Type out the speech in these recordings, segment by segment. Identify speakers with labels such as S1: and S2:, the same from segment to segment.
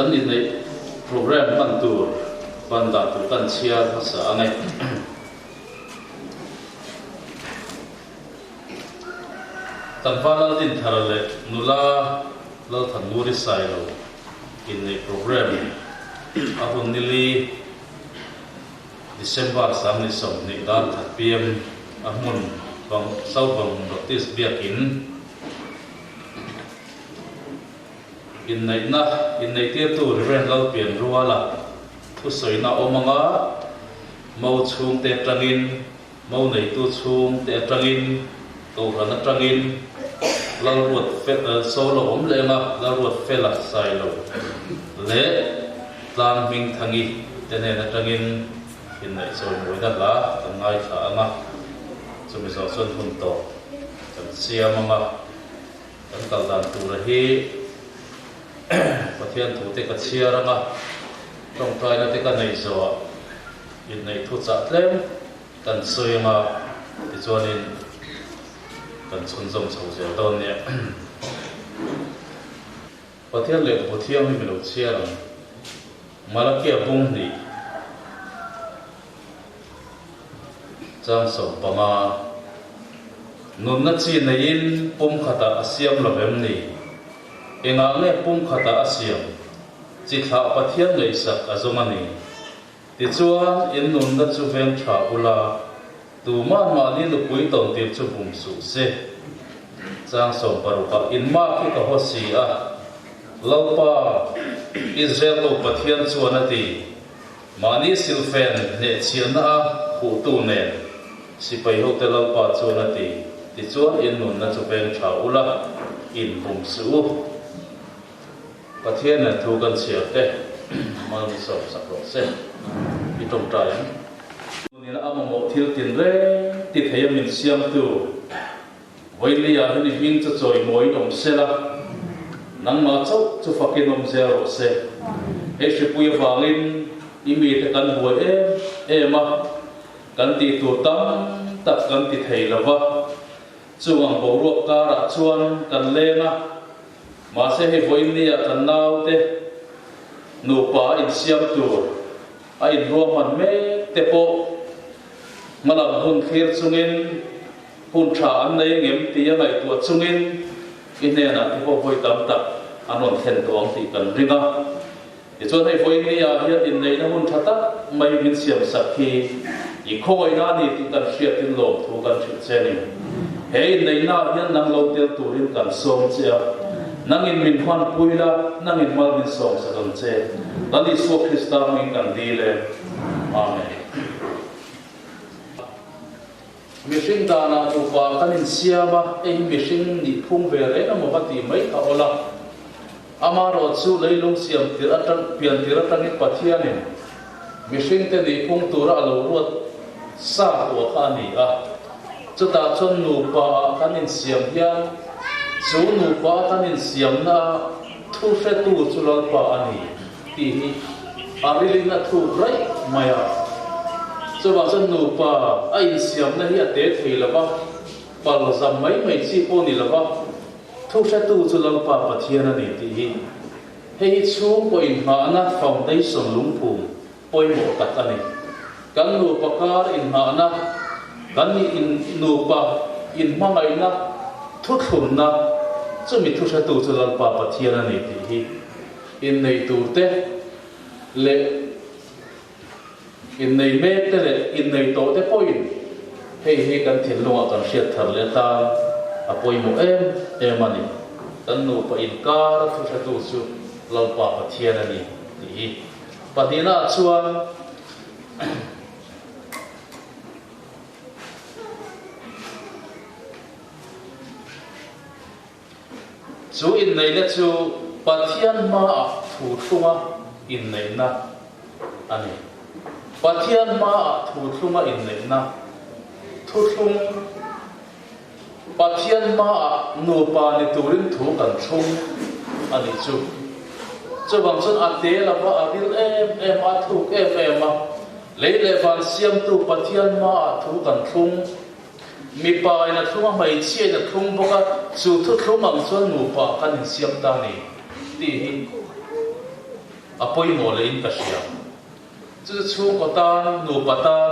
S1: kan in nei program kan tur ban da tu kan chia sa ngai tan panal din tharale nula lo than muri sai lo in nei program ahun nili December sang ni som ni dan that pm ahmun bang sau bang notice biakin in nei tia tu ren lo pian ruala thu soi na omanga mau chung te tangin mau nei tu chung te tangin to ran tangin lo ruột fe so lo om le ma lo ruột fe la sai lo le tlang ming thangi te ne na tangin in nei so moi da la tan ngai kha ma chumi so son hun to kan sia mama kan kal dan tu ra hi pathian thu te ka chia ranga trong trai na te ka nei zo in nei thu cha tlem kan soi ma ti chuanin kan chun zong chho zel don ne pathian le bu thiam mi lo chia ram malakia bung ni chang so pama nun na chi nein pum khata asiam lovem ni enga nge pum khata asiam chi tha pathian lei sak azomani ti chuan in nun na chu veng tha ula tu ma ni lu pui ton ti chu bum su se chang so paru ka in ma ki ka ho si a lopa Israel to pathian chuan ati mani silfen ne chiana hu tu ne si pai ho te lopa chuan ati ti chuan in nun na chu veng tha ula in bum su pathian na thu kan chia te mal ni so sak ro se i tom trai ni na amamo thil tin re ti thayam min siam tu voili ya ni hing cha choi moi dom se la nang ma chau chu fakin om se ro se e shi pui wangin i mi te kan huai e ma kan ti tu tam tak kan ti thei lawa chuang bo ro ka ra chuan kan le na ma se he voini ya kan nau te nu pa in siam tu ai ro man me te po malam hun khir chungin hun tha an nei ngem ti ya ngai tu chungin ine na ti po voi tam tak anon khen tong ti kan ringa ti chuan he voini ya hian in nei na hun tha tak mai min siam sak hi i khoi na ni ti kan hriat tin lo thu kan thil che ni he in nei na hian nang lo tel turin kan som chia nangin min hwan puila nangin mal min song sa don che dali so Krista min kan dile amen mishing dana upa kanin siama e mishing ni phung ve re na mo pati mai ka ola amaro chu leilung siam tiratan pian tiratan ni pathianin mishing te ni phung tura alo ruat sa to khani a chuta chon nu pa kanin siam hian chu nu pa tanin siam na thu se tu chulal pa ani ti hi arilin na thu rai maya so ba san nu pa ai siam na hi ate thei lawa pal zam mai mai chi po ni lawa thu se tu chulal pa pathian ani ti hi hei chu po in ha na foundation lungphum poi mo tak ani kan nu pa kar in ha na kan ni in nu pa in mangai na thu thun na chu mi thu sa tu chulal pa pathian ani ti hi in nei tu te le in nei me te le in nei to te poin hei kan thil lunga kan hriat thar le ta a poi mo em ani kan nu pa in kar thu sa tu chu lal pa pathian ani ti hi patina chuan chu in nei le chu pathian ma thu thunga in nei na ani pathian ma thu thunga in nei na thu thung pathian ma nu pa ni turin thu kan thung ani chu bang sun ate la ba avil em a thu em ma le van siam tu pathian ma thu kan thung mi pa ina thunga mai chi na thung boka chu thu thung ang chuan nu pa kan siam ta ni ti hi apoi mo le in ka sia chu chung ko tan nu patan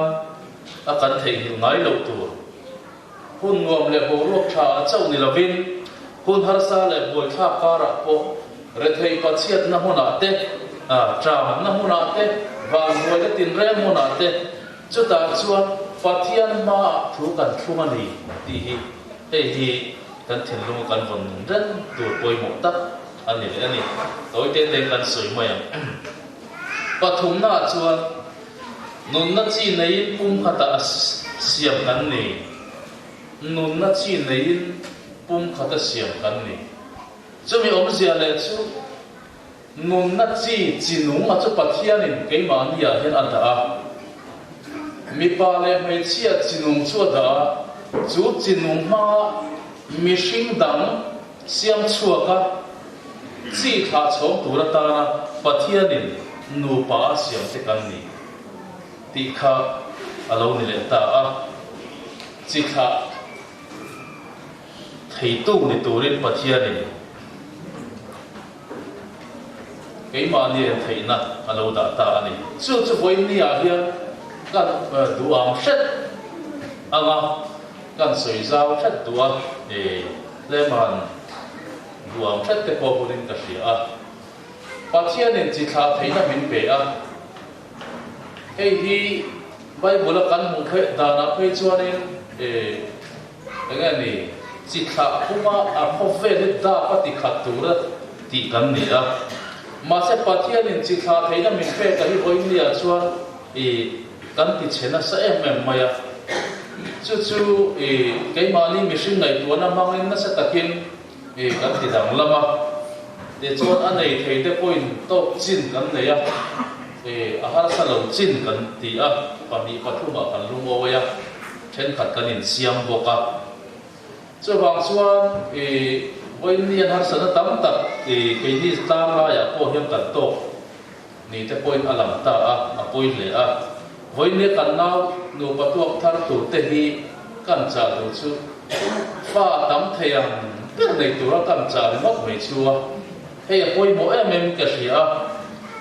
S1: a kan thei hil ngai lo tu hun ngom le bo rok tha chau ni lovin hun har sa le bol tha kara po re thei pa chiat na hona te tra na hona te van hoi le tin re hona te chu ta chuan pathian ma thu kan thuma ni ti hi kan thil lu kan von ren tu poi mo ta ani toi te kan soi mai pathum na chuan nun na chi nei pum khata siam kan ni nun na chi nei pum khata siam kan ni chumi om zia le chu nun na chi chinung ma chu pathian in ke ma ni ya hian ata mi pa le mai chia chinung chu da chu chinung ma mi hring dang siam chuaka chi tha chom tura ta na pathian in nu pa siam te kan ni ti kha alo ni le ta chi kha thei tu ni turin pathian ni cái mà niệm thầy na alo đã ta ani chu với ni à hiền kan duam set anga kan soi zau set duam le man duam set te ko bunin ka sia pathian in chi kha thei na min pe hi bible kan mu phe da na phe chuanin anga ni chi kha kuma a phofe le da pati khatura ti kan ni mà sẽ pathian in chi kha thei na min pe ka hi voi ni a chuan kan ti chena sa em maya chu cái mà ni mi shin ngai tu na mangin na sa takin kan ti dang lama te chuan anei thei te point top chin kan nei a har sa lo chin kan ti pani pathuma kan lungo ya then khat kan in siam boka chu wang chuan voi ni an har sa na tam tak cái ni tam la ya ko hiam kan to ni te point alam ta a point le voi ni kan nau nu patuak thar tu te hi kan cha du chu fa tam theyam te nei tu ra kan cha le mok mai chua hei poi mo em ka sia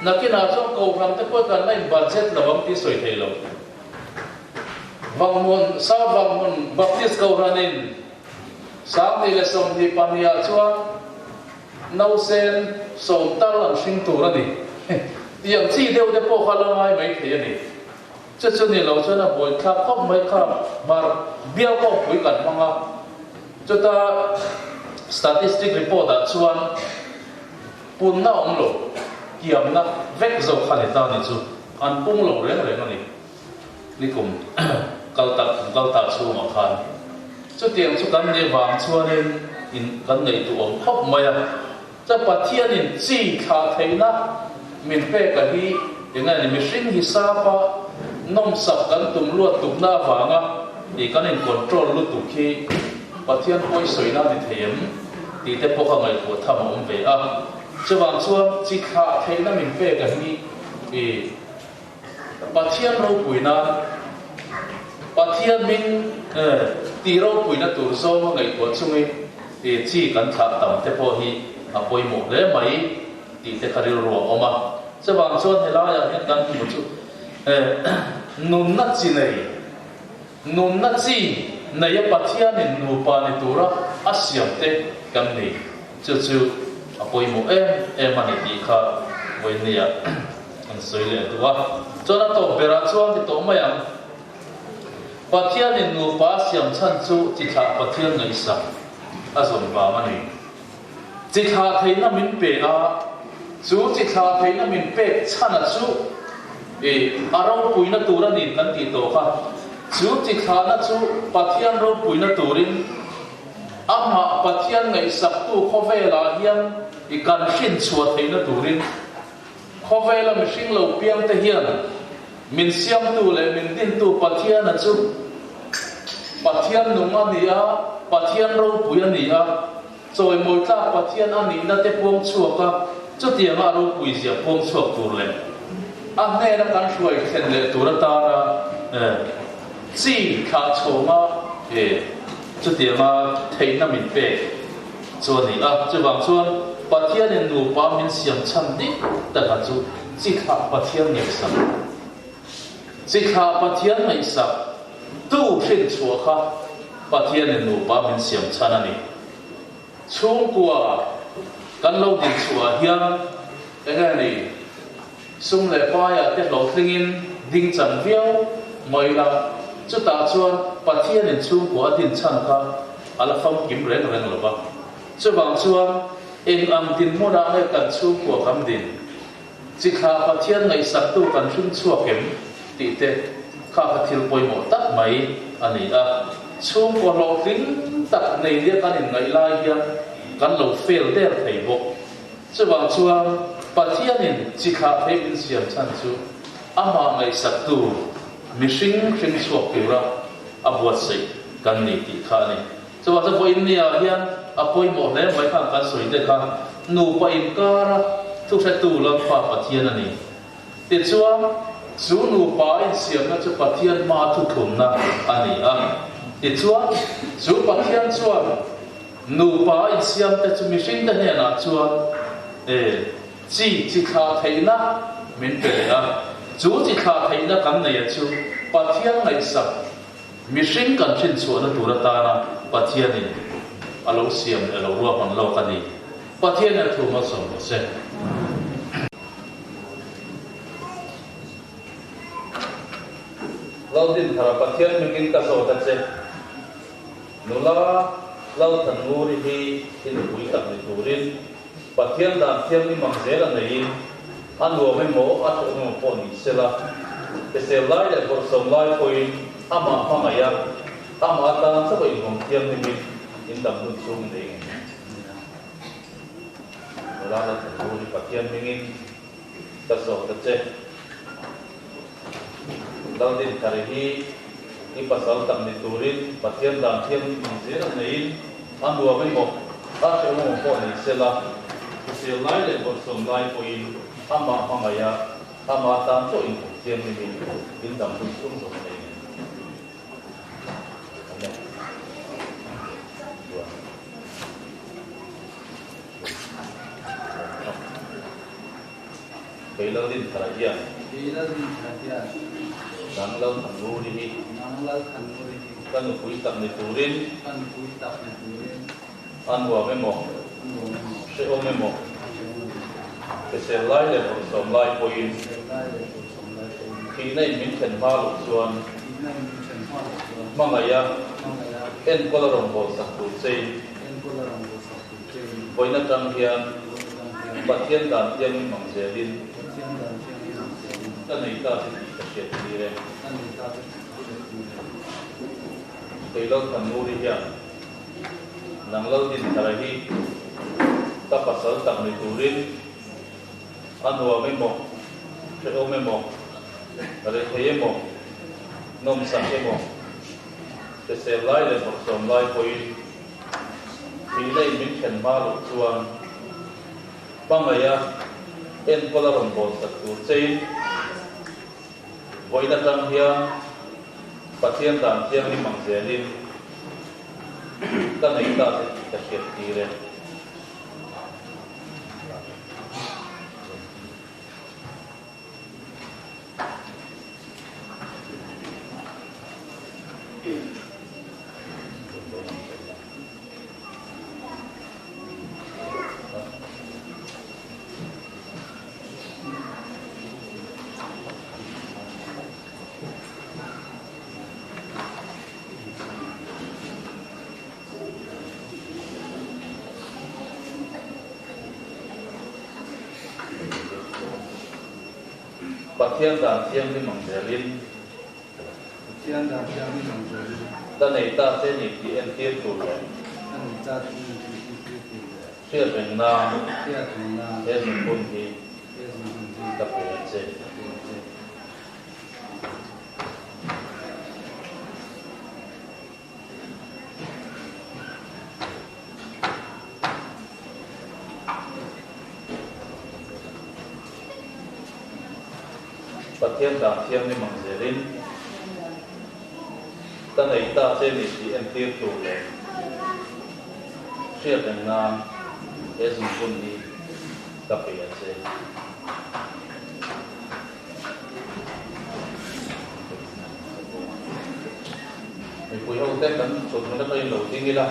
S1: nakina chong ko ram te poi kan nai budget lawang ti soi thei lo wangmon sa wangmon baptist ko ranin sang ni le som hi pania chuan nau sen som tar lang sing tu ra ni tiang chi deu te po khala mai mai thei ani chu ni lo chana boi kha khop mai kha mar biao ko pui kan manga chu ta statistic report da chuan pun na ong lo kiam na vek zo khani ta ni chu an pung lo reng reng ani ni kum kalta chu ma khan chu tiang chu kan ni wang chuan in kan nei tu om khop mai cha pathian in chi kha theina min pe ka hi enga ni machine hi sa pa nom sap kan tum luat tuk na wanga kan in control lu tu khi pathian poi soina ni them ti te po kha ngai ko tham om ve chawang chuan chi kha theina min pe ka hi pathian ro puina pathian min ti ro puina tur zo ngai ko chungi chi kan tha tam te po hi apoi mo le mai ti te kharil ro oma chawang chuan hela ya hian kan mu chu nun na chi nei pathian in nu pa ni tura asiam te kan ni chu apoi mo em ani ti kha voi ni ya an soi le tuwa chona to bera chuan ti to mayam pathian in nu pa siam chan chu ti kha pathian ngai sa azon ba mani ti kha theina min pe chu ti kha theina min pe chana chu arau puina tura ni kan ti to kha chu ti kha na chu pathian ro puina turin ama pathian ngai sak tu khovela hian kan hin chua theina turin khovela mihring lo piang te hian min siam tu le min din tu pathian na chu pathian nunga nia pathian ro puya nia choi moi tla pathian ani na te pong chuaka chu tianga ro pui sia pong chuak tur le ne na kan shuai khen le turata ra chi kha choma chu tianga theina min pe chu ni chu wang chuan pathian in nu pa min siam chan di ta ka chu chi kha pathian nge sam chi kha pathian mai sa tu phin chua kha pathian in nu pa min siam chan ani chung kwa kan lo din chua hian enge ni sum le pa ya te lo thingin ding chan viau moi la chu ta chuan pathian in chung kwa din chan kha ala fam kim reng reng lo ba chu bang chuan em am tin mo da le kan chu kwa kam din chi kha pathian ngai sak tu kan thun chua kem ti te kha thil poi mo tak mai ani a chung kwa lo ting tak nei dia kan in ngai lai ya kan lo fail der thei bo chu bang chuan pathian in chi kha phei bin siam chan chu ama ngai sak tu mi hring hring chua kira abuat sei kan ni ti kha ni chu bang chu in nia hian apoi mo le mai khang kan soi de kha nu pa in kara thu sa tu lam pa pathian ani ti chuan chu nu pa in siam na chu pathian ma thu thum na ani a ti chuan chu pathian chuan nu pa in siam te chu mi hring da ne na chuan chi kha thei na min pe a chu chi kha thei na kan nei chu pathian ngai sak mi hring kan thin chu na tu ra ta na pathian in alo siam alo ruwa man lo kani pathian na thu ma som se lo din thara pathian mingin ka so ta che nula lo tan nguri hi in bui tak ni turin pathian dan thiam ni mang zela nei an lo me mo a to mo po ni sela te se lai le por som lai koi ama ma ya ama ta sa ko in hong thiam ni mi in dam nun chung nei la la tu pathian mingin ta so ta che dal din thari hi i pasal tam ni turin pathian dan thiam ni zera nei an lo me mo a to mo po ni sela se lai le por som lai ko in ama ma ya ama ta so in hong thiam ni mi in dam nun chung so nei Kailan din karahian. Nanglaw kanuri hi. Kanu kuitak ni turin. Anwa memo. Seo memo. Kasi lai le por som lai poin. Kinay minchen maluk suan. Mangaya. En kolarong po sa kutsay. Poina tang hiyan. Pathian dan tiang mang selin. Kan ita si dire kailan kanuri ya nanglaw din tarahi tapasal tak ni turin anwa memo seo memo re mo nom sa mo te se lai le por som lai poi pilai min ken malu chuan pangaya en kolarong bol sa tu chain voina tang hian pathian dan thiam ni mang zelin ta nei ta ta hiat tire pathian dan thiam ni mang zelin ta nei ta se ni ti en tiam tu le sia ben na e min pun hi ta pe che pathian dan thiam ni mang zelin ta nei ta se ni ti en tiam tu le sia ben na ezum pun ni kape ase pui hau te kan chot na kai lo tingi la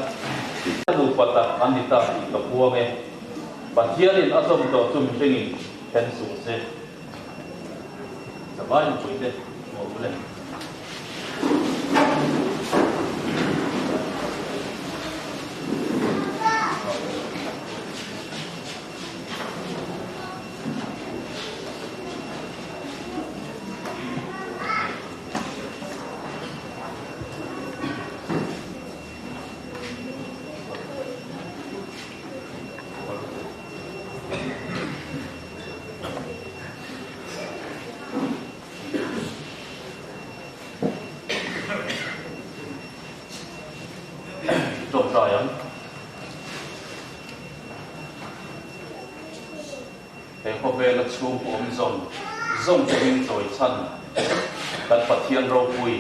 S1: lu pata anita ka puange pathianin asom to chum thingi ken su se sabai pui te mo bule chung của ông dòng cho mình rồi chân đặt phát hiện rau bùi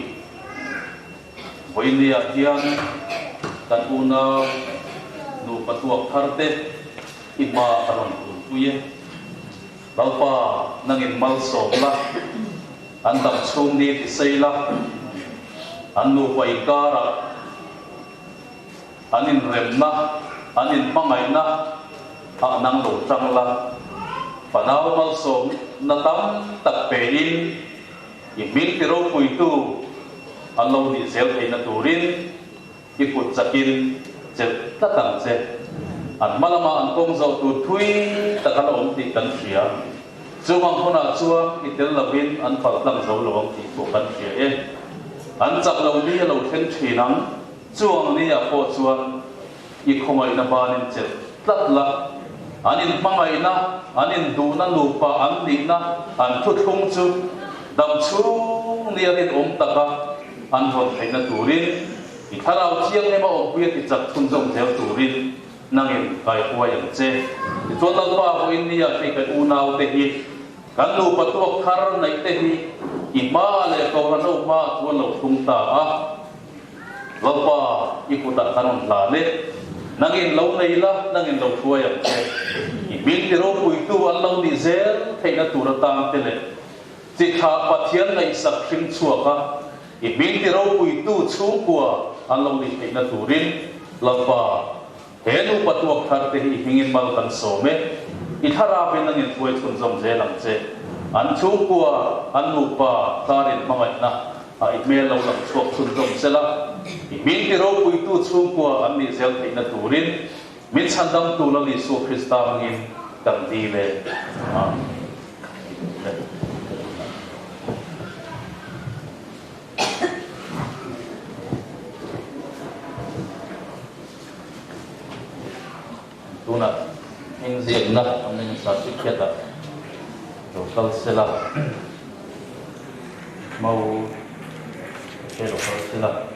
S1: với nia hiang đặt una nụ bắt tuộc thar tê ima aron tuye lalpa nangin mal som la andam chung ni sei la anu pai kara anin remna anin mangai na nang lo trăng la panau mal som na tam tak pein imil tiro puitu alo di zel na turin ikut sakin jet tatang je an malama an kong zo tu thui takala om ti kan sia chuang hona chuang itel labin an phal tang zo lawang ti ko kan sia e an chak lo ni lo then thinang chuang ni a po chuan I khomai na banin jet tat la anin mangai na anin du na lupa an ni na an thu thung chu dam chung ni anin om taka an hon thaina turin I tharau chiang ema om puya ti chak thun jong theo turin nangin kai huwa yang che I chuan dal pa ho in ni a thei kai unau te hi kan lupa tuak thar nai te hi I ma le ko na no ma chuan lo thung ta a lalpa I puta kanon la le nangin lo nei la nangin lo huwa yang che I bil ti ro pui tu an lo ni zel theina tura tang te le chi tha pathian nei sak thim chuaka I bil ti ro pui tu chu kwa an lo ni theina turin lalpa henu patuak thar te hi hingin mal kan some I thara pe nangin thuai thun jom je lang che an chu kwa an nu pa tarin mangai na I mel lo lang chuak thun jom sela I bil ti ro pui tu chu kwa an ni zel theina turin min chandam tu la li su Krista mangin kan di le tuna ing zieng na amin certificate local sila mau local sila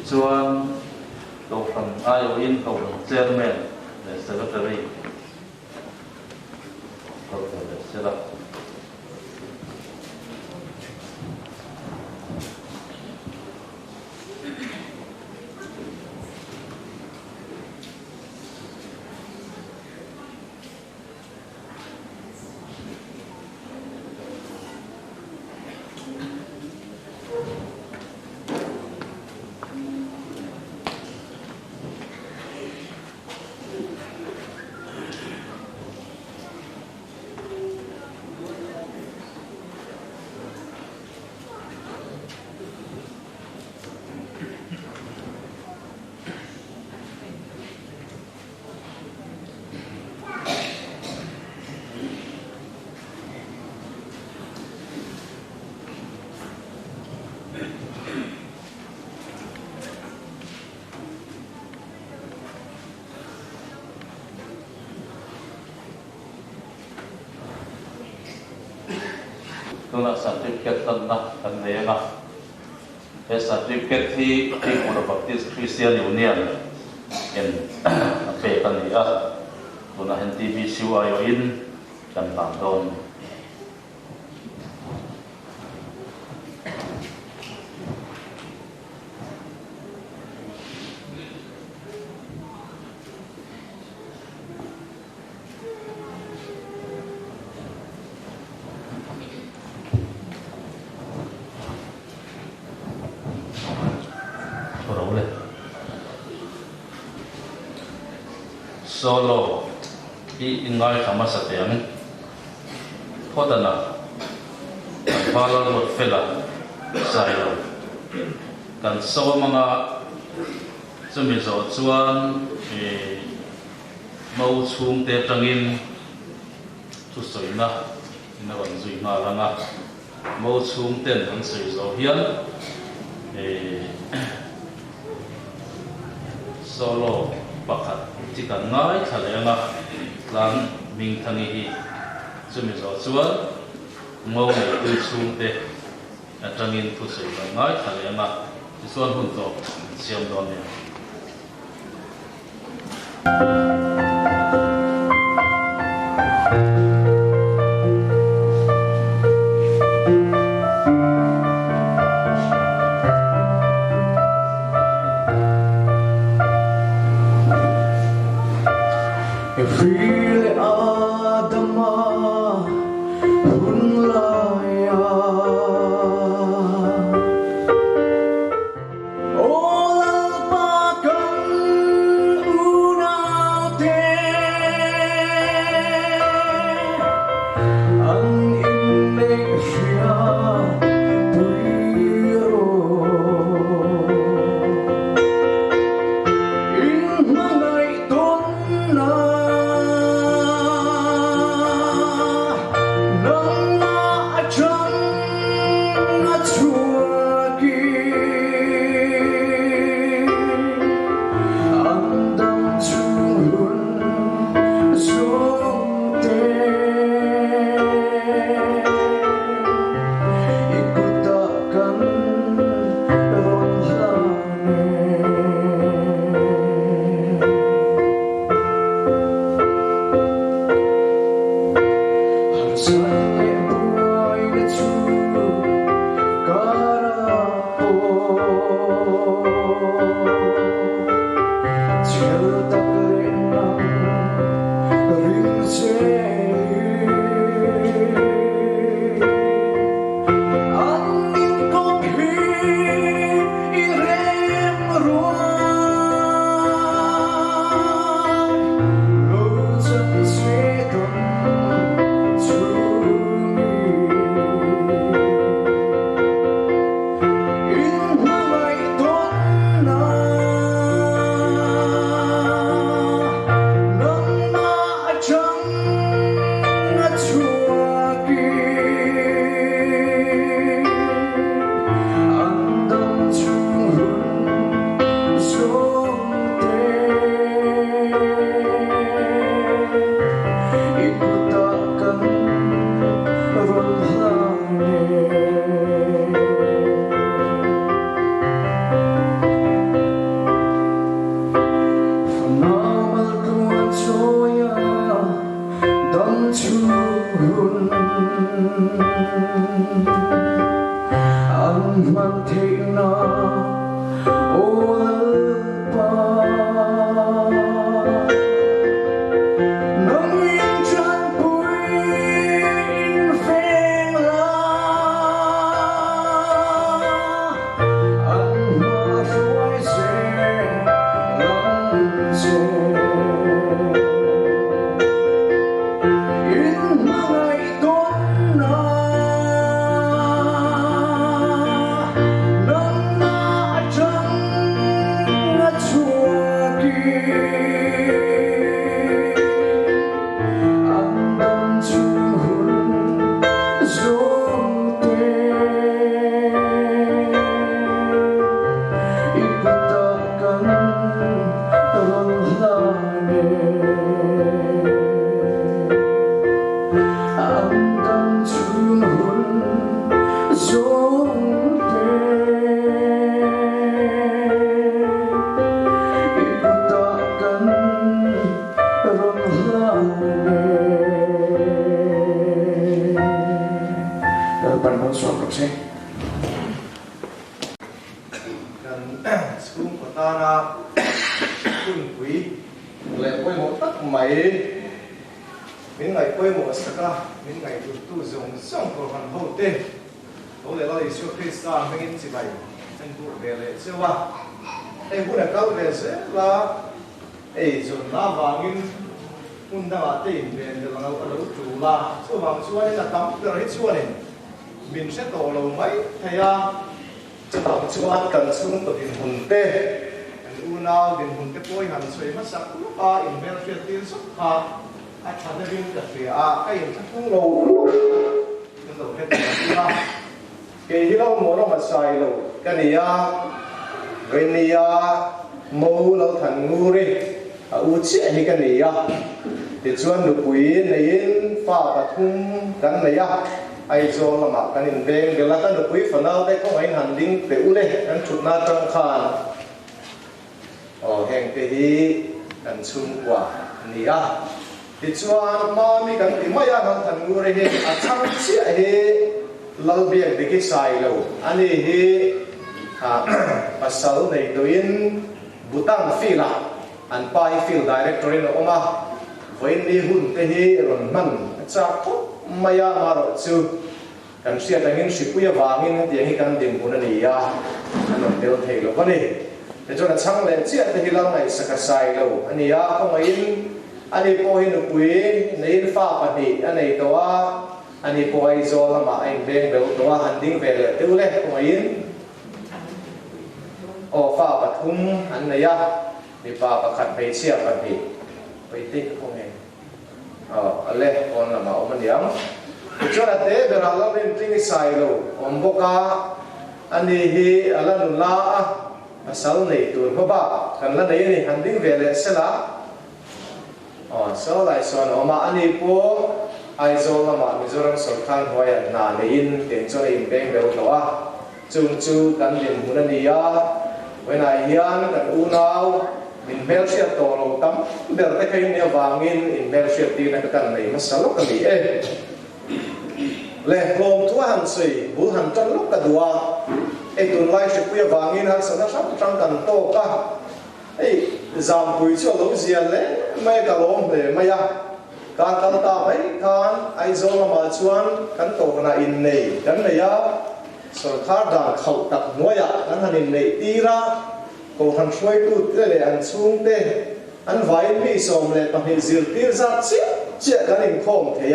S1: chuan to from IO in to chairman the secretary to the setup tuna certificate na kanleya e certificate hi Timor Baptist Christian Union in pe kania tuna NTBC ayo in kan tangdon solo i ingai kama sa tiang podana balal mot fela sayo kan so mga sumiso chuan mau chung te tangin tu soina na wan zui nga langa mau chung ten han soi zo hian solo pakhat chikan ngai thalenga lang ming thangi hi chumi zo chuan ngau nei tu chung te atangin thu sei ngai thalenga chuan hun to siam don ne
S2: anh mang thế na ô lơ pa nông yên chân bụi in phèn la anh mà suối xe lắm xe in mà ngày tốt na nông na trăng na chua kia anh đang chung hồn dòng tê ikutakan rolane anh đang chung hồn dòng tê ikutakan rolane Depan con suam được xe
S3: dan sung patana kun quý lệ quay một tất mày những ngày quay một saka những ngày tu dùng xong của phần hậu tên đó là lo Giêsu Christ ra mình chỉ vậy anh tu về lệ chưa qua em cũng là câu về sẽ là ấy dùng lá vàng un đang tìm về để là nó chủ là số vàng số này là tắm được hết số này mình sẽ tổ lầu mấy thầy cho tao cho anh cần xuống của tiền hồn tê anh u nào tiền hồn tê bôi hẳn xoay mất sắc lúc in ven phía tiền xuất ha anh chọn cái viên cà phê cái hình cũng lâu cái đầu hết rồi cái gì đâu mua nó mà xài lâu cái này cái này mua lâu thành ngu đi u chết hay cái này thì chuan được quý này pha và thun cái này ai cho là mà cái hình đen cái là cái được quý phần nào đây không phải hành đinh tiểu lên anh chụp na trong khan hẹn cái gì anh chung quả này thì chuan mà mi cái thì mấy anh thành ngu đây chăm chỉ lâu biển để cái sai lâu anh ấy pasal này tôi in butang phi là anh pai field director in oma với đi hun cái gì rồi mình chắc maya maro chu kan sia tangin sipuya wangin tiang kan din punani anon tel thei lo bani te chona chang le chia te hilang nai sakasai lo ania khomain ani po hin pui nei fa pa ni anei towa ani po ai zo lama ai beng bel towa handing ve le tu le khomain o fa pathum anaya ni pa pakhat pe chia pa ni pe tik khomeng ale on lama omaniam cho là thế bây giờเราเป็นที่ใส่เราอมบกาอันนี้ฮีอะไรนุ่นละsal này tuổi hoa ba kan la đấy này hành tinh về lệ sẽ là sal lại son mà anh ấy po ai zo là mà mình zo rằng sổ khăn hoa ya na này in tiền cho in beng bel đó chung chu kan điểm muốn anh đi when ai hian kan u nào mình bel chia tổ lâu tắm bel tay cái này vangin in bel chia tiền cái kan này nó sal cái gì lệ lom thua hành sui bu hành chân lúc cả đua ai tuần lai sẽ quay vangin hành sản xuất trong cần to cả ai giảm bụi cho lâu zian lệ mấy cả lom lệ mấy can ta mấy can ai zo là mà chuan kan to na in này kan này sở khá đàn khẩu tập nuôi kan hành in này ti ra cô hành xuôi tu lệ ăn xuống tê ăn vài mi som lệ tập hình diệt ti ra chết kan in khom thế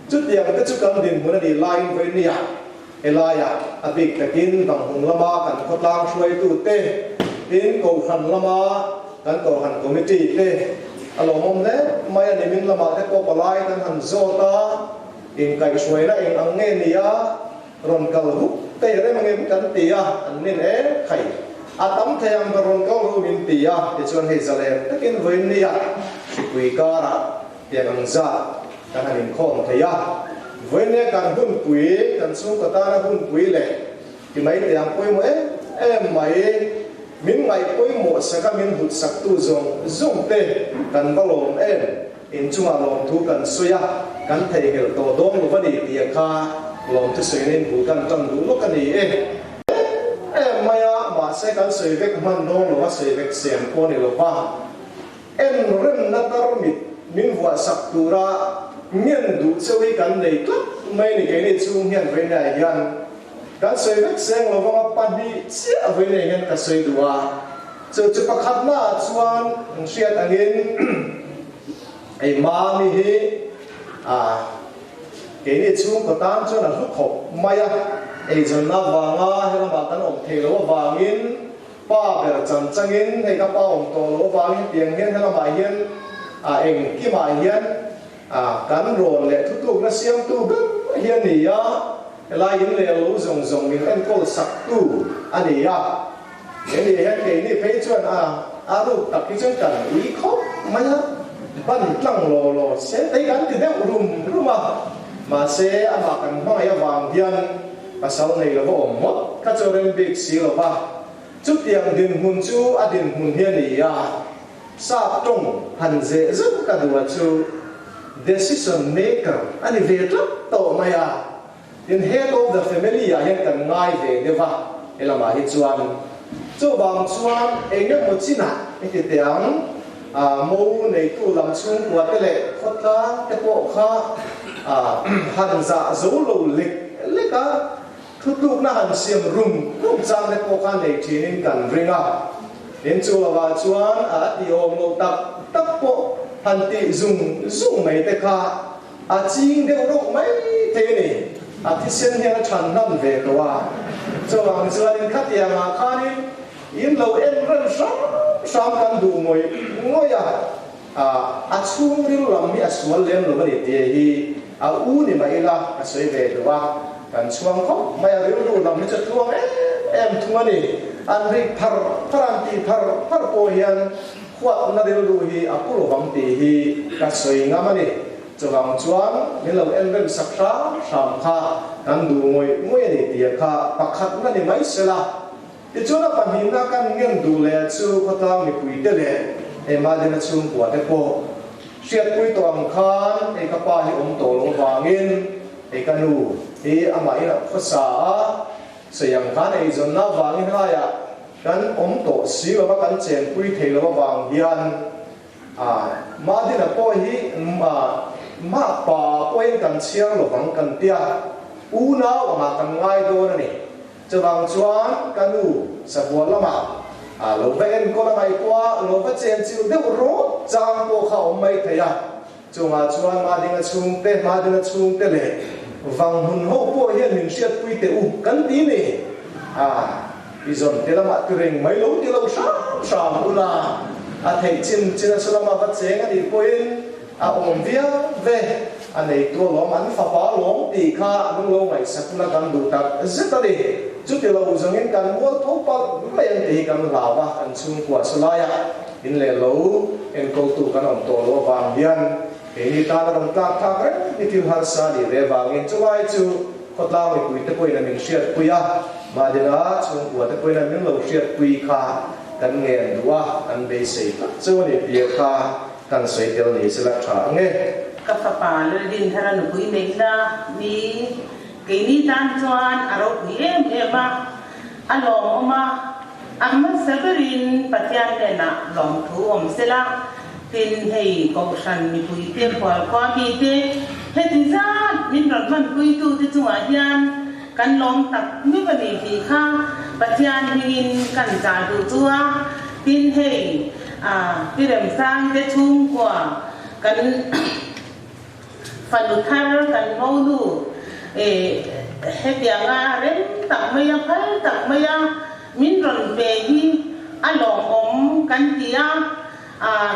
S3: chút điểm cái chút cần điểm muốn đi line với nia elaya abik takin bằng hùng lama kan khot lang xuôi tu tê tin cầu hành lama kan cầu hành committee tê alo mom le mai anh mình lama te ko palai kan han zota in kai xuôi la in ang nghe nia ron kal hu tê re mang em kan tia an nin khai atam thayam ron kal hu min tia te chuan he zale takin với nia sikui kara tiang ang za kan hanin khom thaya với nè kan hun quý kan sung ka ta na hun quý lệ thì mấy tiang koi mo em mai min ngai koi mo saka min hut sak tu zong zong te kan balom em in chunga lom thu kan suya kan thei hel to dong lo vani tia kha lom tu sei nen bu kan tang du lo kan ni maya ma se kan sei vek man dong lo wa sei vek sem ko ni lo ba en rem na tar mit min wa sak tu ra nghiên đủ chơi cái này tốt mấy cái này chung hiện với này hiện cái sợi vết sen là vòng pan đi xía với này hiện cái sợi đua chơi chơi bắt khát na chuan xuyên anh in ai mà mi hi cái này chung có tan cho là lúc học mày ai cho na vàng hay là bạn tan ông thầy lo vàng in ba bè chân chân in hay các ba ông to lo vàng in tiền hiện hay là mày hiện anh kia mày hiện kan ron le thu tu na siam tu gan hian ni ya la yin le lo zong zong min en kol sak tu ani ya ni hian ke ni phei chuan ru tak ki chuan kan i khop ma ya ban tlang lo se dei kan ti de ruma ma se ama kan ma ya wang hian pasal nei lo om mot ka choren big si lo ba chu tiang din hun chu adin hun hian ni ya sa tong han ze zu ka duwa chu decision maker ani ve to maya in head of the family ya hen kan ngai ve deva elama hi chuan chu bang chuan engem mo china iti teang mo nei tu lam chung wa te le khotla te po kha han za zo lo leka thu tu na han siam rum chang te po kha nei thinin kan ringa in chu wa chuan ti om lo tak po han ti zung mai te kha ching de ro mai te ni thi sen hian than nam ve to wa cho ang chuan in khat ya ma kha ni in lo en ran sam kan du moi ngoya chung ri lam mi aswal lem lo bari te hi u ni mai la asoi ve to wa kan chuang khop mai ri ru lam mi cha thuang em thunga ni an ri pharan ti phar po hian khuat na del lu hi apulo bang ti hi ka soi ngamani chawang chuan milo elben sakra sam kha kan du ngoi ni tia kha pakhat na ni mai sela ti chona pan na kan ngem du le chu khota mi pui te le e ma de na chung kwa te po siat pui to ang khan e ka pa hi to lo wangin e kanu e ama ina khosa sayang khan e zon na wangin ha ya kan to si lo kan chen pui thei lo wang hian ma din a po hi ma pa poin kan chiang lo wang kan tia na wa kan ngai do na ni chawang chuan kanu sa bol lama lo ven ko la mai kwa lo va chen chiu de ro chang po kha mai theya chunga chuan ma din a chung te le wang hun ho po hian min siat pui te kan ti ni izon telama turing mai lo ti lo sam ula thei chin sulama va cheng ani poin om via ve anei to lom an fa pa lom ti kha nung lo mai sakula kan du tak zetari chu ti lo zongin kan mo tho pa mai an ti kan lawa an chung kwa sulaya in le lo en ko tu kan om to lo wang hian ni ta na dam tak thak re ni til har sa ni re wangin chuai chu khotla mi pui te poin min siat puya ma dina chung kwa te poin min lo siat pui kha kan nge duwa an be sei ta chu ni pia kha kan sei tel ni sila tha nge
S4: ka fa pa le din thara nu pui me la ni ke ni tan chuan aro pui em ba alom oma amma sabarin patyan le na lom thu om sela tin hei ko san mi pui te kwa bi te he ti za min ron man pui tu ti chuwa hian kan lom tak mi ba ni fi kha patyan hin kan ja du chuwa tin hei pi rem sang te chung kwa kan falu thar kan ngolu he tianga ren tak maya phal tak maya min ron pe hi alom om kan tia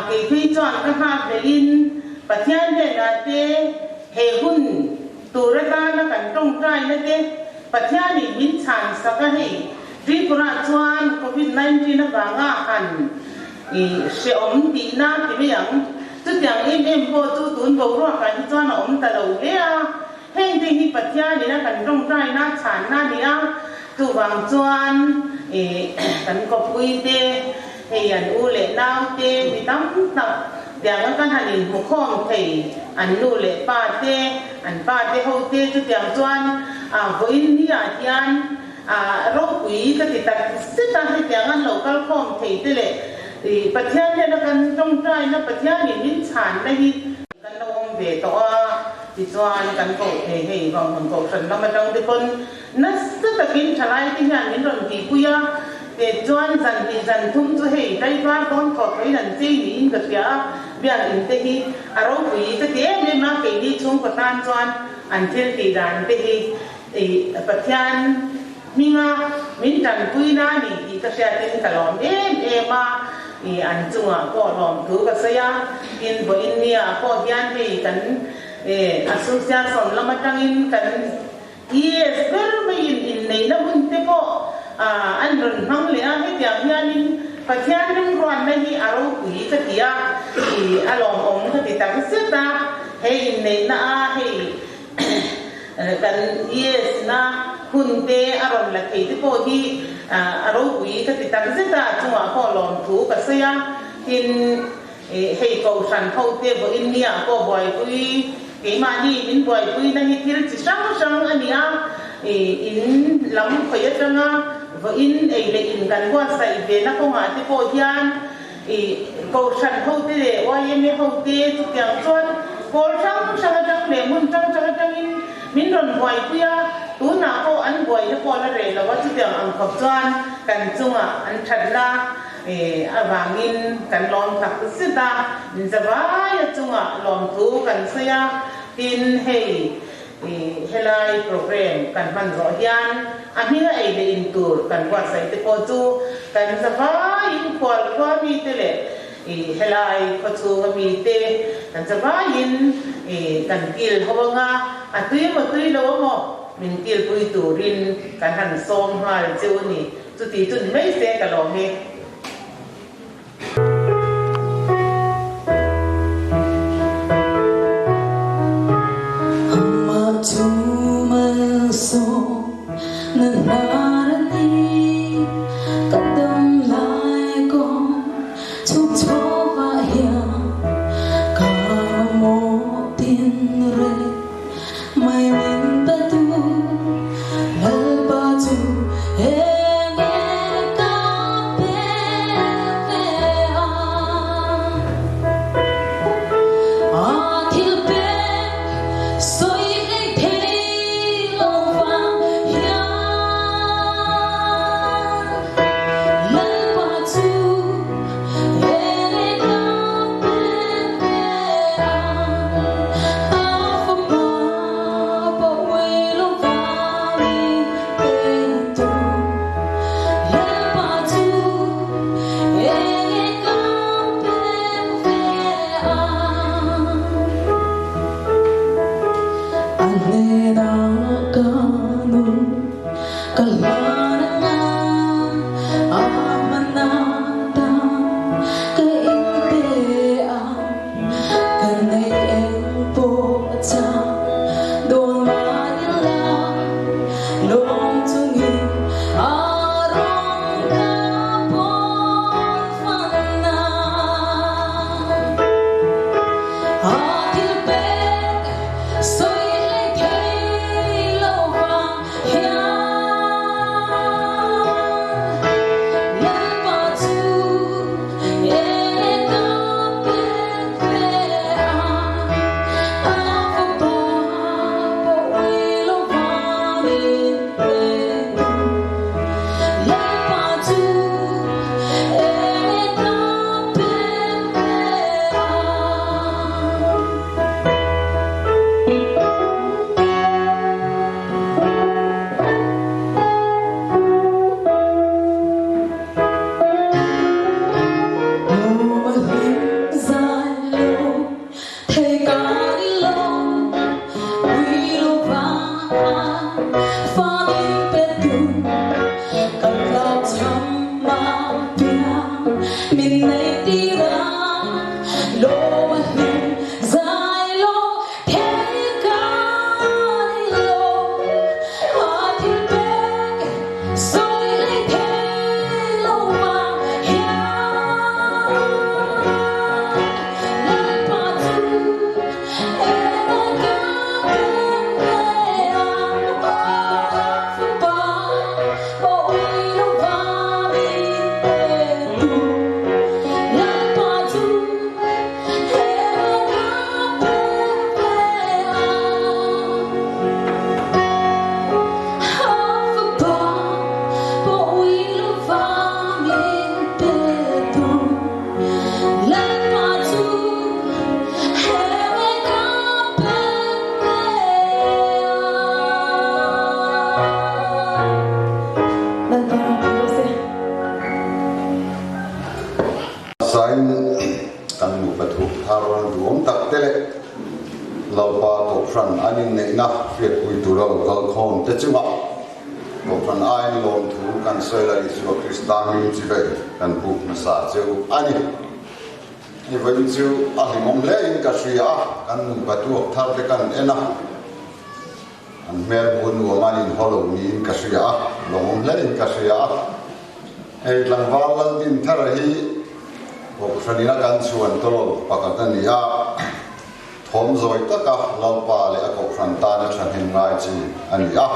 S4: ke phi chon ka ha velin patyan le na te he hun turata na kan tong trai na te patyan ni min chan saka he tripura chuan covid-19 na wanga kan se om ti na ti me yang tu tiang em bo tu tun bo ro kan chuan om ta lo le heng te hi patyan ni na kan tong trai na chan na ni tu wang chuan kan ko pui te he an u le nau te mi tam tak tiếng kan hanin mu khom thei an nu le pa te ho te chu tiếng chuan voin hi a hian ro pui ka ti tak sita he tiếng an local khom thei te le pathian ne kan tong trai na pathian ni min chan na hi kan nom ve to ti chuan kan ko he vong hon ko san lama dang te kon na sa takin thalai ti hian min ron ti puya te chuan zan thum chu hei dai va don ko thei nan chi ni in ka tia bian in te hi aro pui ka te me ma ke ni chung ko tan chuan an thil ti dan te hi pathian minga min tan pui na ni ka sia tin ka lom ma an chunga ko lom thu ka saya in bo in nia ko hian hei kan association lama tangin kan yes ber mai in nei na mun te ko an ron hang le a he tia hianin pathian ring ron na hi aro pui ka tia alom om ka ti ta seta he in nei na a he kan yes na hun te aron la ke ti ko hi aro pui ka ti ta seta chunga ko lom thu ka saya in hei ko san ho te bo in nia ko boy pui ke ma ni min boy pui na hi thil chi sang ania in lam khoya tanga vo in le in kan wa sai ve na ko ma te ko hian ko san ho te le wa ye me ho te chu kyang chuan ko sang dang le mun sang in min ron boy puya tu na ko an boy na ko la re la wa chu kyang ang khop chuan kan chunga an thadla awangin kan lom thak sita min zawai chunga lom thu kan sia tin hei helai program kan man ro hian ami ai le in tur kan wa sai te ko chu kan zawai in kwal kwa mi te le helai ko chu mi te kan zawai in kan kil hawanga atui lo mo min kil pui turin kan han som hal chu ni chu ti chu mai se ka lo he
S5: Hey, kan mu ka thu tharon duom tak tele lo pa ko fran anin nei na fiat pui tu ro kal khom te chunga ko fran ai lom thu kan soi la isu kristan ni chi ve kan pu na sa cheu ani ni vai chu a hi mom le in ka sia kan mu ka tu thar te kan ena an mer bun wa manin holo ni in ka sia lom le in ka sia ei lang wal din thar hi ko franina kan chuan to pakatan ni a thom zoi taka lalpa le a ko fran ta na than hin ngai chi ani a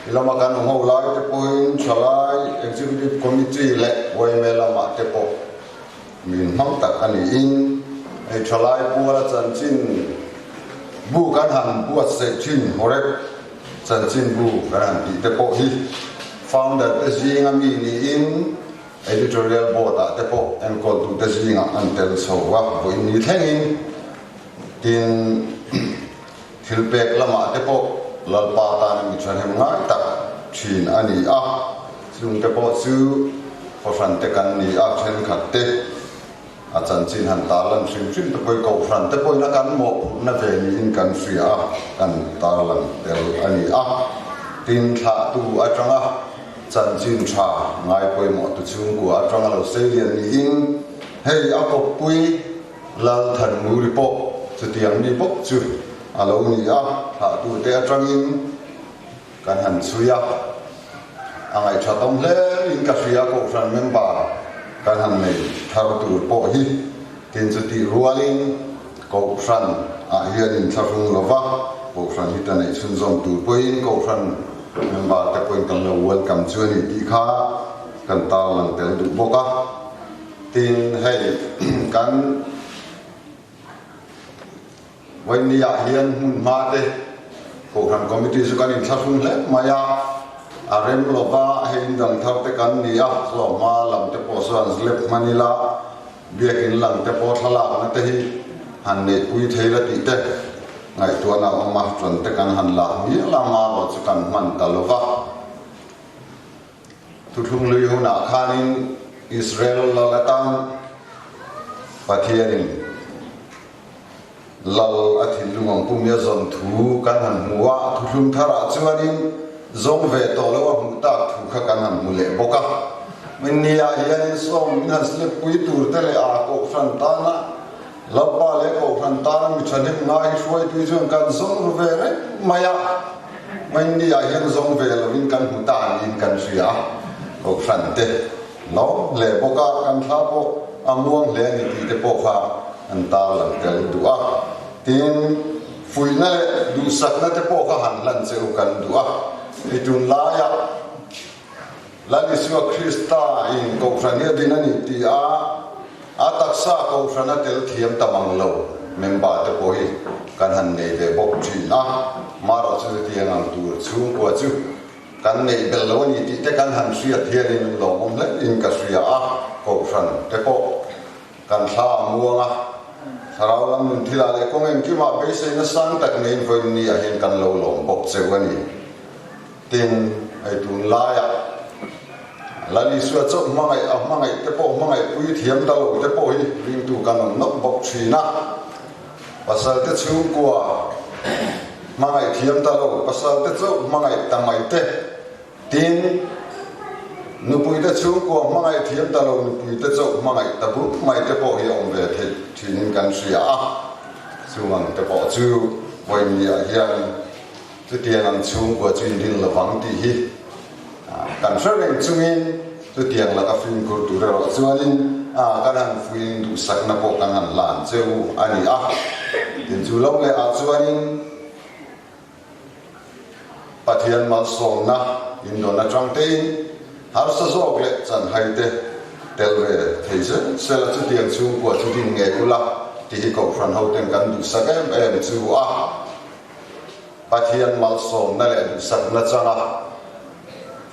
S5: ilama kan ho lai te point chalai executive committee le wai melama te po min ham tak ani in ei chalai puala chan chin bu kan han bu se chin hore chan chin bu kan han ti te po hi founder te jinga mi ni in editorial board te po en ko tu te jinga antel so wa bo ni thengin tin thilpek lama te po lalpa ta na mi chan hem ngai tak thin ani a chung te po chu for fran te kan ni a chen khat te a chan chin han ta lan sim sim te poi ko fran te poi na kan mo na ve ni in kan sia kan ta lan tel ani a tin tha tu a changa chan chin tha ngai poi mo tu chung ku a changa lo se lian ni in hei a ko pui lal than mu ri po chu tiang ni bok chu alo ni a ha tu te atangin kan han suya angai tha tom le in ka suya ko fran member kan han nei thar tu po hi tin chu ti rualin ko fran a hian in tharung lova ko fran hi ta nei chun zom tu poin ko fran member te poin kan lo welcome chu ni ti kha kan ta lang tel du boka tin hei kanวันนี้อยากเห็นหุ่นมาเด้โปรแกรมคอมมิตี้สุกันอินทัศน์เล็กมายาอาเรมโลบาเห็นดังทับเตกันนี่อ่ะสโลมาลำเตปอสวนเล็บมานิลาเบียกินลำเตปอทลากนั่นเตhiหันเนปุยเทระติเตไงตัวน่ะออกมาจนเตกันหันลามีลามาบอสุกันมันตลอดทุกทุกลุยหัวหน้าข้านินอิสราเอลละตังปะเทียนินลลอธิลุงปุ่มยาจนถูกันหันหัวทุกทาราจวนนินจงเวทตัวแล้วหุ่นตาถูกกันหันมุเล่บกะมันนี่อาเฮียนิสมนัสเลปุยตูร์เตเลอาโกฟันตานะลับปาเลโกฟันตานะมิชันหิมง่ายช่วยตุยจงกันจงเวเรมายามันนี่อาเฮียนจงเวลวินกันหุ่นตานินกันเสียโกฟันเตล้อเล่บกะกันท้าโปอาม่วงเล่นิติเตโปฟ้าอันตาหลังเตลดูอ่ะทีนฟุยนั่นดูสักนั่นเตโปก็หันหลังเซลกันดูอ่ะที่จุนลายะลาลิสวาคริสตาอินกูฟรันเนียดินันนิติอาตักษากูฟรันนั่นเตลเทียมตะมังโลเมมบาเตโปฮีกันหันเนเวบกจีนะมาเราจะเทียงอังตูชุ่มกว่าจูกันเนเบลโลนิติเตกันหันเสียเทียนินโลมเล็กอินกัสเสียอ่ะกูฟรันเตโปกันท้ามัวงะสารวัตรมุนทิลาเลคงเองคิดว่าเบสเนสังตักเนนไฟนี่เห็นกันโลลงบกเซวันนี้ตินไอตุนลายะลาลิสวดจบมังไอเตโปมังไอปุยเทียมตลอดเตโปฮีริงตูกันนกบกชีนะภาษาเตชิวกัวมังไอเทียมตลอดภาษาเตจบมังไอตั้งไอเตตินนุปุยเตชิวกัวมังไอเทียมตลอดนุปุยเตจบมังไอตะบุมังไอเตโปฮีองเวททินกันเสียชิวมังเตโปชิววันนี้เฮียนจะเตียงชิวกัวจินดินระวังตีฮีกันเชื่อเรื่องจุงินตัวเตียงแล้วก็ฟิล์มกูดูเรื่องจุงินกันหันฟิล์มดูสักนับกันหันหลานเจ้าอันนี้เดี๋ยวจุลงเลยจุงินปะเทียนมาส่งนะอินโดนีเซียจังเตนหาสะโจกเลยจันไฮเตเตลเวเทเซเซลจุเตียงชิวกัวจุดินเงกุละที่เขาฟันเขาเต็มกันดูสักจูปะเทียนมาส่งนั่นแหละดูสักนัดจัง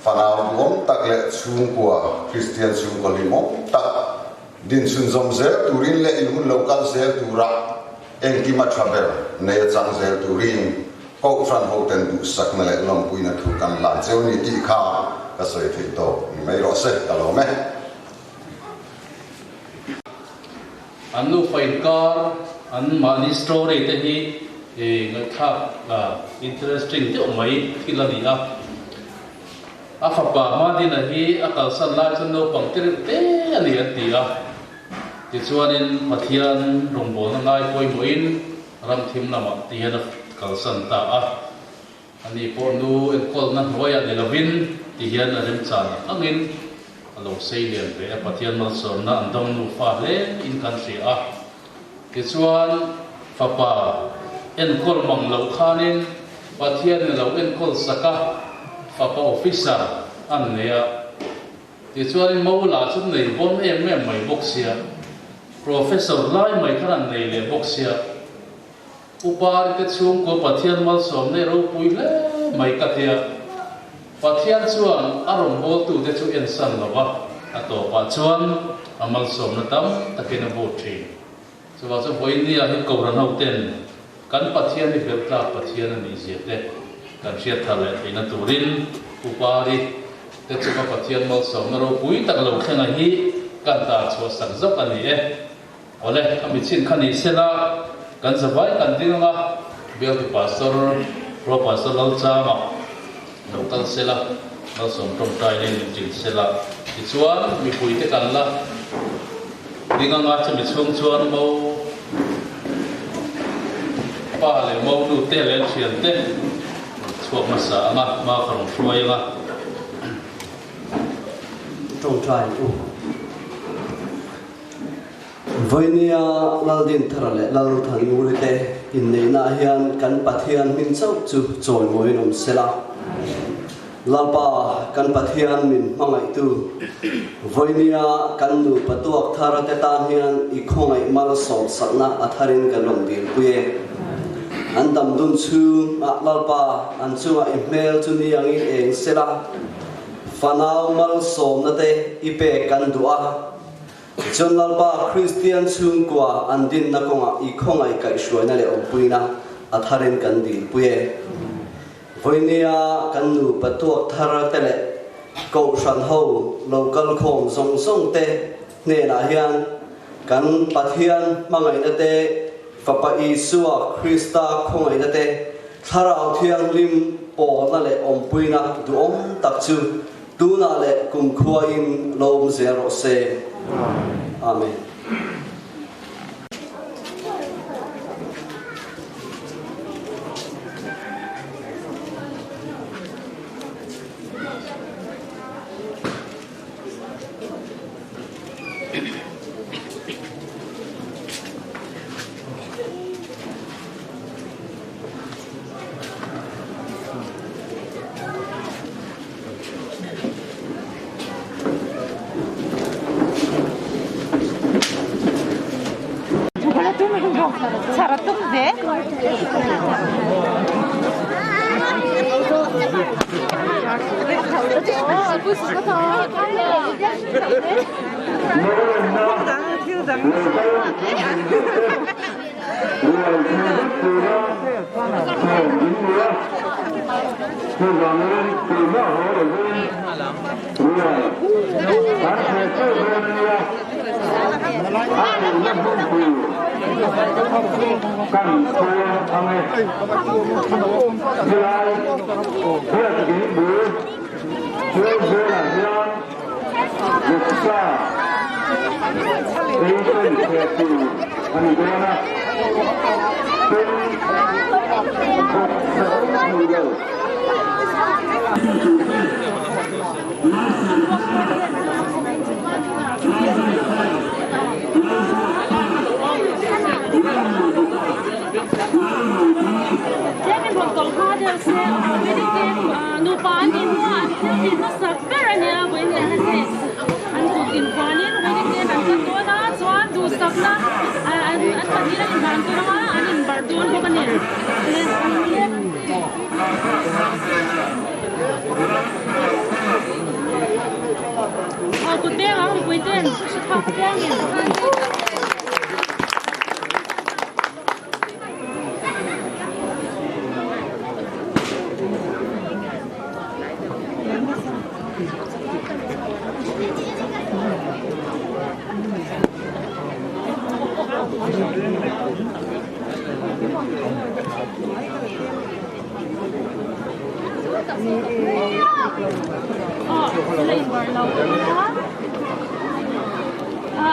S5: ฟันเอาดวงตักเละชุงกัวคริสเตียนชุงกัวลิมงตักดินชุนจอมเซลตูรินเละอินหุ่นโลกาลเซลตูระเอ็งกิมาทราเบลเนยจังเซลตูรินก็ฟันโฮเทนดูสักนั่นแหละลมปุยนัดถูกกันหลานเซลนี่ที่ข้าก็สวยที่โตไม่รอเสกตลอดไหม
S1: an nu fain car an mani story te hi ngai thak interesting te mai thilani a fapa ma din a hi a kal san lai chun no pangtir te ani ati ti chuanin pathian rongbol na ngai poi moin ram thim lama ti hena kal san ta ani po nu en kol na hoya de lovin ti hian a rem chan angin alo sei lian ve a pathian mal som na andam nu fa le in country ti chuan fapa en kol mang lo khanin pathian lo en kol saka fapa officer an leya ti chuan mo la chun nei bon em mai boxia professor lai mai khan nei le boxia upar te chung ko pathian mal som ne ro pui le mai ka thia pathian chuan arom bol tu te chu en san lawa ato pa chuan amal som na tam takin bo thi chuwa chu boinia hi ko ran hoten kan pathian ni belta pathian ni jete kan sia thale ina turin upari te chu pathian mal som na ro pui tak lo khenga hi kan ta chu sak zok ani ole ami chin khani sela kan savai kan dinga bel ti pastor pro pastor lal chama local sela mal som tom tai le jing sela ti chuan mi pui te kan la dinga nga chami chung chuan mo pa le mo du te le chian te chuak ma sa nga ma kharong thruai nga
S6: trong trai Voinia laldin tharale lal thanu lite in nei na hian kan pathian min chau chu choi moi nom sela lalpa kan pathian min mangai tu Voinia kan nu patuak tharate tan hian I khongai mal som sakna atharin kalom dil puye andam dun chu lalpa an chu email chu ni ang eng sela fanau mal som na te ipe kan dua John lalpa Christian chung kwa andin na konga I khongai kai shoi na le ompuina atharin kan dil puye Voinia kan nu patuak thara tele ko shan ho local khom song song te ne na hian kan pathian mangai na te fapa Isua Krista khongai na te thara thiang lim po na le ompuina du om tak chu tu na le kum khua in lom zero se Amen.
S7: Saratum de.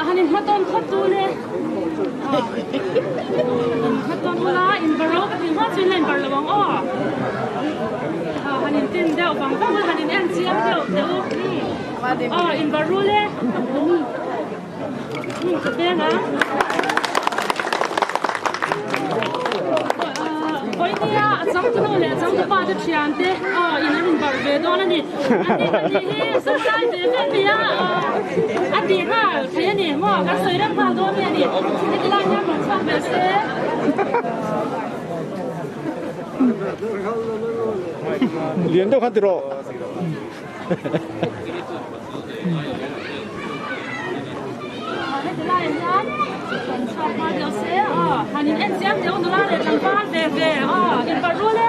S7: Hanin maton khatu le maton la in baro ka tin ha chin len bar lawang o hanin tin deu bang bang hanin en chiam deu in baro le ka pe na oi nia chang tu no le chang tu pa de chian te in an bar ve do na ni ani he sa sai de ve ni ya ati ha thai ni mo ka soi ram pa do me ni ni la nya mo chang be se
S8: liền đâu khăn từ độ
S7: hanin en siam deu no la le tang pa ve ve in bar ru le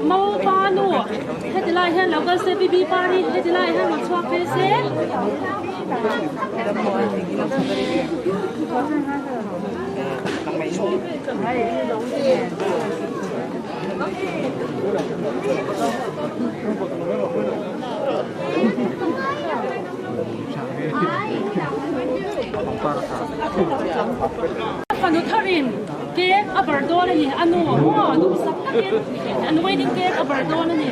S7: mau pa nu hết lại hết lâu cái xe bibi party hết lại hết một swap về xe Panu tharin cake abardon ni anu anu sak takin anu wedding cake abardon ni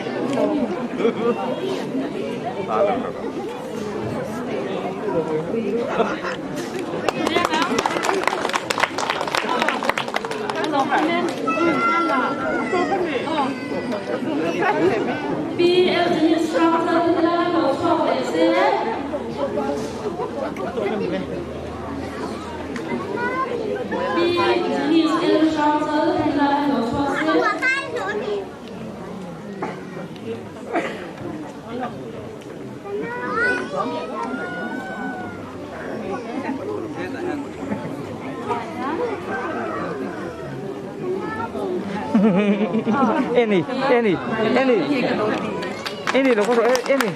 S8: Any lo có rồi any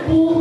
S7: Mau